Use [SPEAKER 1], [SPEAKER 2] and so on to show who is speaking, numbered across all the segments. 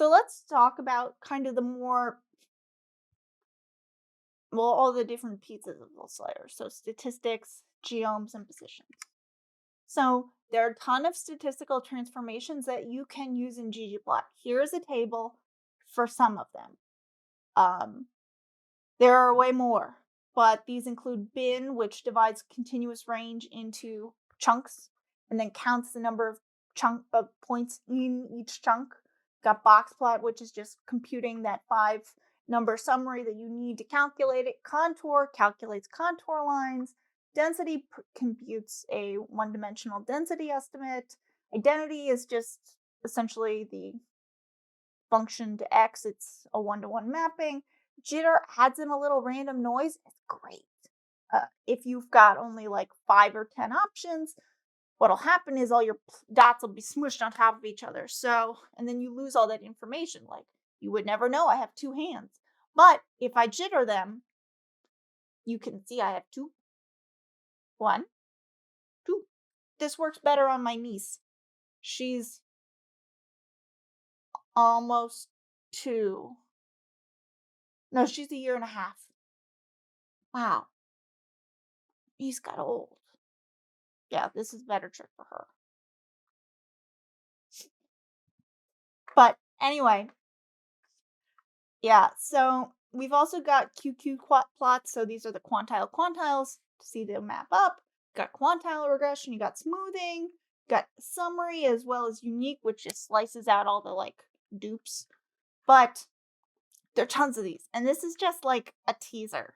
[SPEAKER 1] So let's talk about kind of the more, well, all the different pieces of those layers. So statistics, geomes, and positions. So there are a ton of statistical transformations that you can use in ggplot. Here's a table for some of them. Um, there are way more, but these include bin, which divides continuous range into chunks and then counts the number of chunk of points in each chunk. Got box plot, which is just computing that 5 number summary that you need to calculate it. Contour calculates contour lines. Density computes a one-dimensional density estimate. Identity is just essentially the function to X. It's a one-to-one mapping. Jitter adds in a little random noise. It's great. If you've got only like 5 or 10 options, what'll happen is all your dots will be smushed on top of each other. So, and then you lose all that information. Like, you would never know I have 2 hands. But if I jitter them, you can see I have 2. 1, 2. This works better on my niece. She's almost 2. No, she's a year and a half. Wow. He's got old. Yeah, this is a better trick for her. But anyway, yeah, so we've also got QQ plots. So these are the quantiles to see them map up. Got quantile regression, you got smoothing, got summary as well as unique, which just slices out all the like dupes. But there are tons of these. And this is just like a teaser.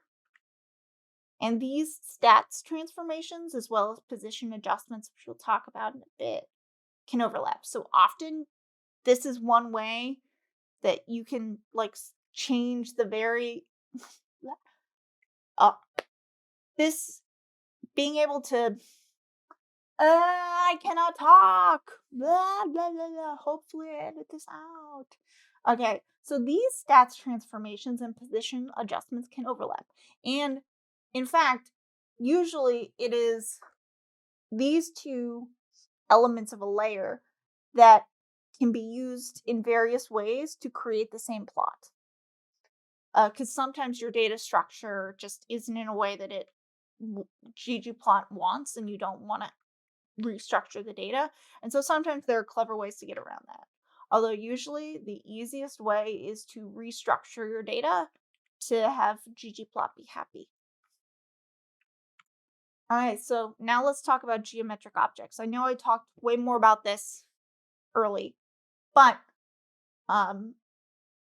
[SPEAKER 1] And these stats transformations, as well as position adjustments, which we'll talk about in a bit, can overlap. So often, this is one way that you can like change the very uh, this being able to I cannot talk. Blah, blah, blah, blah. Hopefully I edit this out. Okay, so these stats transformations and position adjustments can overlap. And in fact, usually it is these two elements of a layer that can be used in various ways to create the same plot. Because sometimes your data structure just isn't in a way that it ggplot wants, and you don't want to restructure the data. And so sometimes there are clever ways to get around that. Although usually the easiest way is to restructure your data to have ggplot be happy. All right, so now let's talk about geometric objects. I know I talked way more about this early, but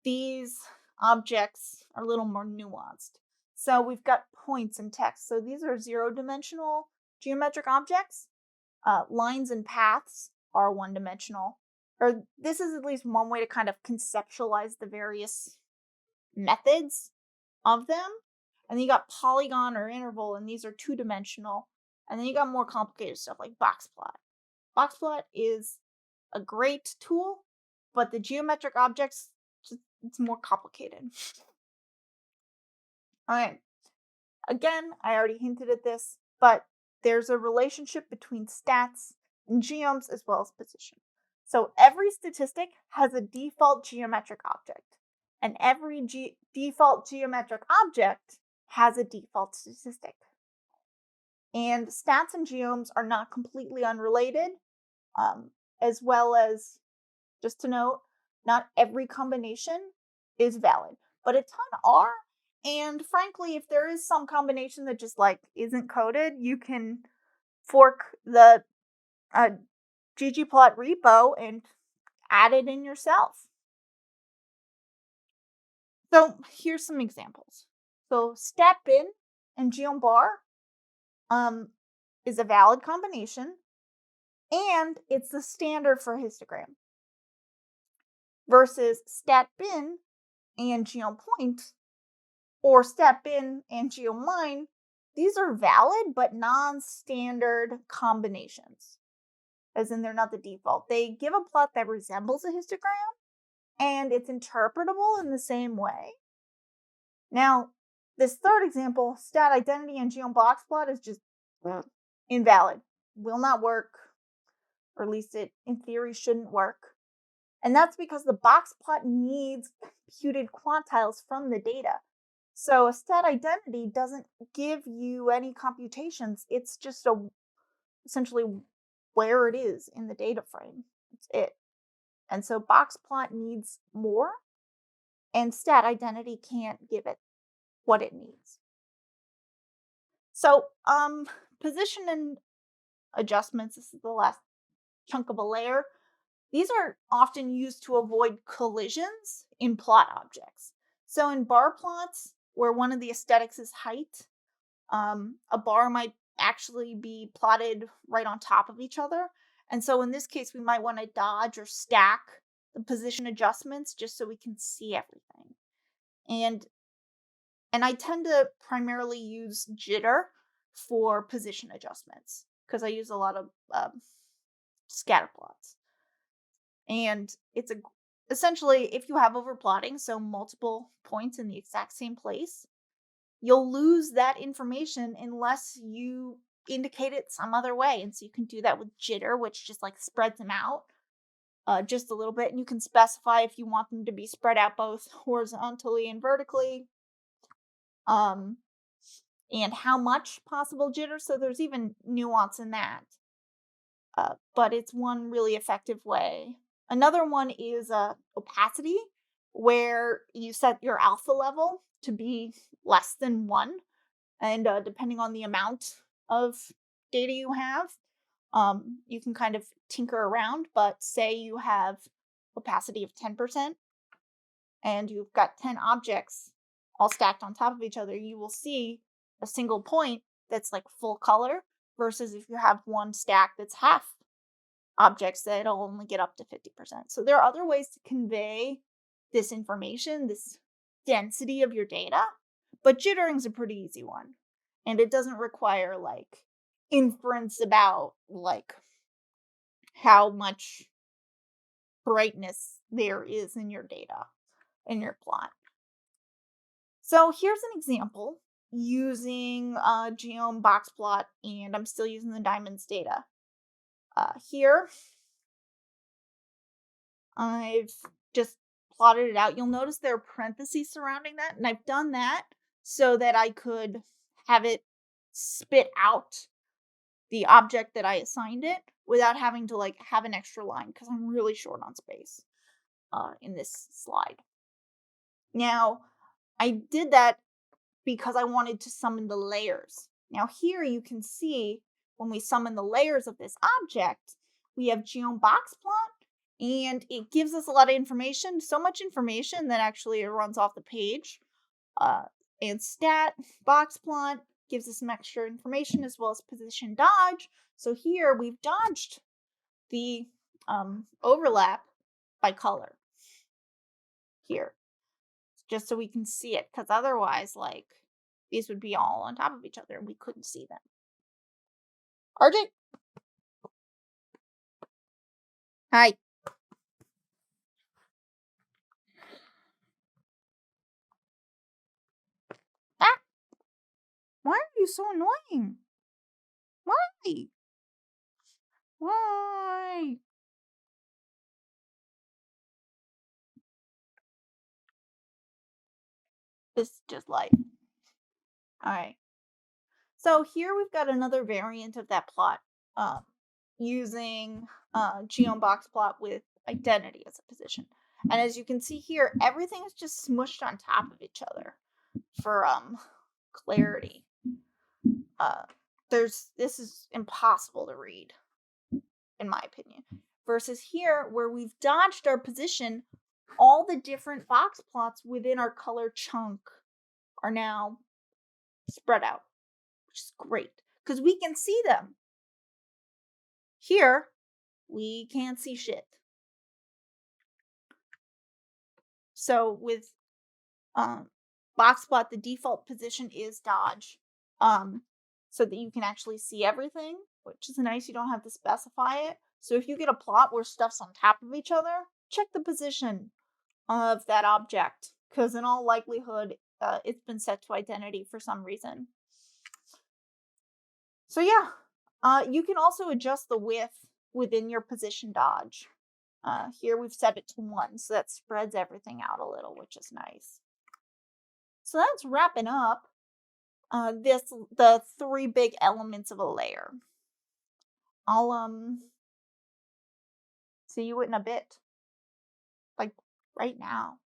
[SPEAKER 1] these objects are a little more nuanced. So we've got points and text. So these are 0-dimensional geometric objects. Lines and paths are one-dimensional. Or this is at least one way to kind of conceptualize the various methods of them. And then you got polygon or interval, and these are 2-dimensional. And then you got more complicated stuff like box plot. Box plot is a great tool, but the geometric objects, it's more complicated. All right. Again, I already hinted at this, but there's a relationship between stats and geoms as well as position. So every statistic has a default geometric object, and every default geometric object has a default statistic. And stats and geoms are not completely unrelated, as well as, just to note, not every combination is valid, but a ton are. And frankly, if there is some combination that just like isn't coded, you can fork the ggplot repo and add it in yourself. So here's some examples. So stat bin and geom bar is a valid combination, and it's the standard for histogram. Versus stat bin and geom point, or stat bin and geom line, these are valid but non-standard combinations. As in, they're not the default. They give a plot that resembles a histogram, and it's interpretable in the same way. Now, this third example, stat identity and geom box plot, is just invalid. Will not work, or at least it, in theory, shouldn't work. And that's because the box plot needs computed quantiles from the data. So a stat identity doesn't give you any computations. It's just essentially where it is in the data frame. That's it. And so box plot needs more, and stat identity can't give it what it needs. So position and adjustments, this is the last chunk of a layer. These are often used to avoid collisions in plot objects. So in bar plots, where one of the aesthetics is height, a bar might actually be plotted right on top of each other. And so in this case, we might want to dodge or stack the position adjustments just so we can see everything. And I tend to primarily use jitter for position adjustments because I use a lot of scatter plots. And it's essentially, if you have overplotting, so multiple points in the exact same place, you'll lose that information unless you indicate it some other way. And so you can do that with jitter, which just like spreads them out just a little bit. And you can specify if you want them to be spread out both horizontally and vertically. And how much possible jitter. So there's even nuance in that. But it's one really effective way. Another one is opacity, where you set your alpha level to be less than 1. And depending on the amount of data you have, you can kind of tinker around. But say you have opacity of 10% and you've got 10 objects all stacked on top of each other, you will see a single point that's like full color versus if you have one stack that's half objects, that it'll only get up to 50%. So there are other ways to convey this information, this density of your data, but jittering's a pretty easy one. And it doesn't require like inference about like how much brightness there is in your data, in your plot. So here's an example using Geom box plot, and I'm still using the diamonds data. Here, I've just plotted it out. You'll notice there are parentheses surrounding that, and I've done that so that I could have it spit out the object that I assigned it without having to like have an extra line because I'm really short on space in this slide. Now, I did that because I wanted to summon the layers. Now here you can see when we summon the layers of this object, we have Geom box plot, and it gives us a lot of information, so much information that actually it runs off the page. And stat box plot gives us some extra information as well as position dodge. So here we've dodged the overlap by color here, just so we can see it, because otherwise, like, these would be all on top of each other and we couldn't see them. RJ? Hi. Ah! Why are you so annoying? Why? Why? This is just life. Alright. So here we've got another variant of that plot, using Geom box plot with identity as a position. And as you can see here, everything is just smushed on top of each other for clarity. This is impossible to read, in my opinion. Versus here, where we've dodged our position, all the different box plots within our color chunk are now spread out, which is great because we can see them. Here, we can't see shit. So with box plot, the default position is dodge, so that you can actually see everything, which is nice. You don't have to specify it. So if you get a plot where stuff's on top of each other, check the position of that object, because in all likelihood, it's been set to identity for some reason. So yeah, you can also adjust the width within your position dodge. Here we've set it to 1, so that spreads everything out a little, which is nice. So that's wrapping up the 3 big elements of a layer. I'll see you in a bit, like right now.